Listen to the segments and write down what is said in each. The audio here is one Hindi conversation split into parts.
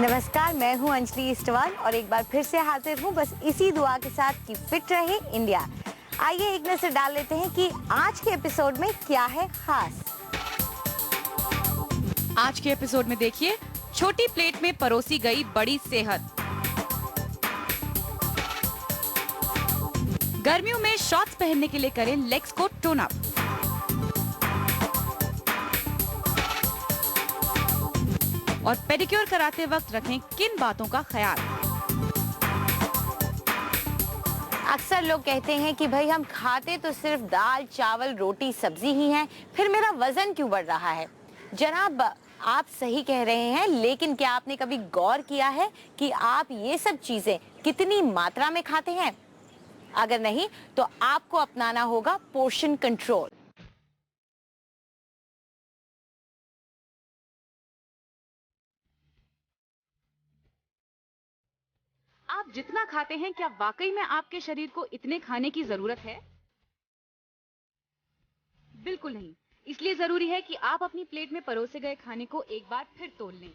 नमस्कार, मैं हूं अंजलि इस्टवाल और एक बार फिर से हाजिर हूं बस इसी दुआ के साथ कि फिट रहे इंडिया। आइए एक नजर डाल लेते हैं कि आज के एपिसोड में क्या है खास। आज के एपिसोड में देखिए, छोटी प्लेट में परोसी गई बड़ी सेहत। गर्मियों में शॉर्ट्स पहनने के लिए करें लेग्स को टोन अप। और पेडिक्योर कराते वक्त रखें किन बातों का ख्याल। अक्सर लोग कहते हैं कि भाई हम खाते तो सिर्फ दाल चावल रोटी सब्जी ही हैं, फिर मेरा वजन क्यों बढ़ रहा है। जनाब, आप सही कह रहे हैं, लेकिन क्या आपने कभी गौर किया है कि आप ये सब चीजें कितनी मात्रा में खाते हैं? अगर नहीं तो आपको अपनाना होगा पोर्शन कंट्रोल। आप जितना खाते हैं, क्या वाकई में आपके शरीर को इतने खाने की जरूरत है? बिल्कुल नहीं। इसलिए जरूरी है कि आप अपनी प्लेट में परोसे गए खाने को एक बार फिर तोल लें।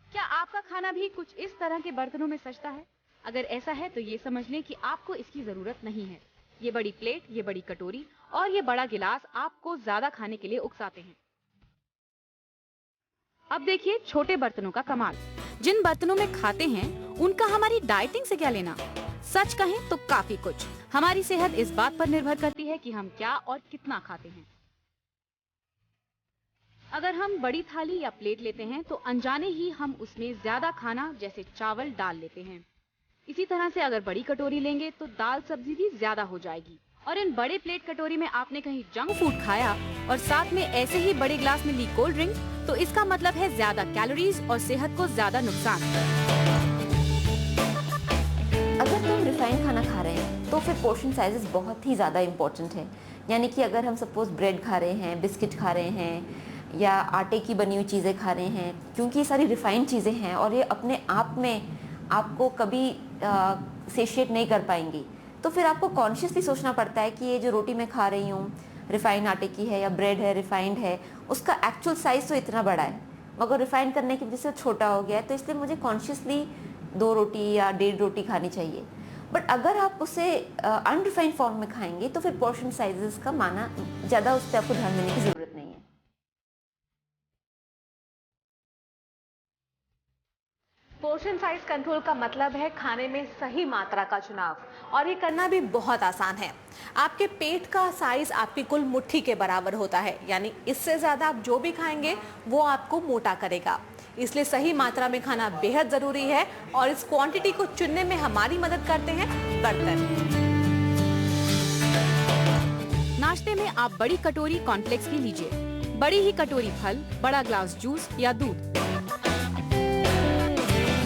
क्या आपका खाना भी कुछ इस तरह के बर्तनों में सजता है? अगर ऐसा है तो ये समझ लें कि आपको इसकी जरूरत नहीं है। ये बड़ी प्लेट, ये बड़ी कटोरी और ये बड़ा गिलास आपको ज्यादा खाने के लिए उकसाते हैं। अब देखिए छोटे बर्तनों का कमाल। जिन बर्तनों में खाते हैं उनका हमारी डाइटिंग से क्या लेना। सच कहें तो काफी कुछ। हमारी सेहत इस बात पर निर्भर करती है कि हम क्या और कितना खाते हैं। अगर हम बड़ी थाली या प्लेट लेते हैं तो अनजाने ही हम उसमें ज्यादा खाना जैसे चावल डाल लेते हैं। इसी तरह से अगर बड़ी कटोरी लेंगे तो दाल सब्जी भी ज्यादा हो जाएगी। और इन बड़े प्लेट कटोरी में आपने कहीं जंक फूड खाया और साथ में ऐसे ही बड़े ग्लास में ली कोल्ड ड्रिंक, तो इसका मतलब है ज्यादा कैलोरीज और सेहत को ज्यादा नुकसान। अगर तुम रिफाइंड खाना खा रहे हैं तो फिर पोर्शन साइजेस बहुत ही ज़्यादा इम्पोर्टेंट है। यानी कि अगर हम सपोज ब्रेड खा रहे हैं, बिस्किट खा रहे हैं या आटे की बनी हुई चीज़ें खा रहे हैं, क्योंकि ये सारी रिफाइंड चीज़ें हैं और ये अपने आप में आपको कभी सेशिएट नहीं कर पाएंगी, तो फिर आपको कॉन्शियसली सोचना पड़ता है कि ये जो रोटी मैं खा रही हूँ रिफाइंड आटे की है या ब्रेड है रिफाइंड है, उसका एक्चुअल साइज़ तो इतना बड़ा है मगर रिफाइंड करने की वजह से छोटा हो गया है, तो इसलिए मुझे कॉन्शियसली 2 रोटी या 1.5 रोटी खानी चाहिए। बट अगर आप उसे अनरिफाइंड फॉर्म में खाएंगे तो फिर पोर्शन साइजेस का माना ज़्यादा उस पर आपको ध्यान देने की ज़रूरत नहीं है। पोर्शन साइज कंट्रोल का मतलब है खाने में सही मात्रा का चुनाव, और ये करना भी बहुत आसान है। आपके पेट का साइज आपकी कुल मुट्ठी के बराबर होता है, यानी इससे ज्यादा आप जो भी खाएंगे वो आपको मोटा करेगा। इसलिए सही मात्रा में खाना बेहद जरूरी है और इस क्वांटिटी को चुनने में हमारी मदद करते हैं बर्तन। नाश्ते में आप बड़ी कटोरी कॉर्नफ्लेक्स की लीजिए, बड़ी ही कटोरी फल, बड़ा ग्लास जूस या दूध।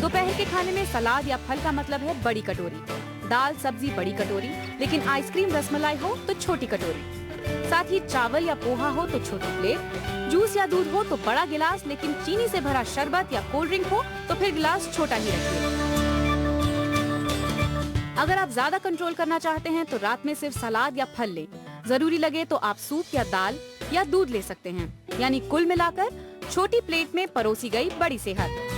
दोपहर के खाने में सलाद या फल का मतलब है बड़ी कटोरी, दाल सब्जी बड़ी कटोरी, लेकिन आइसक्रीम रसमलाई हो तो छोटी कटोरी। साथ ही चावल या पोहा हो तो छोटी प्लेट, जूस या दूध हो तो बड़ा गिलास, लेकिन चीनी से भरा शरबत या कोल्ड ड्रिंक हो तो फिर गिलास छोटा ही रखिए। अगर आप ज्यादा कंट्रोल करना चाहते हैं तो रात में सिर्फ सलाद या फल लें। जरूरी लगे तो आप सूप या दाल या दूध ले सकते हैं। यानी कुल मिलाकर छोटी प्लेट में परोसी गई बड़ी सेहत।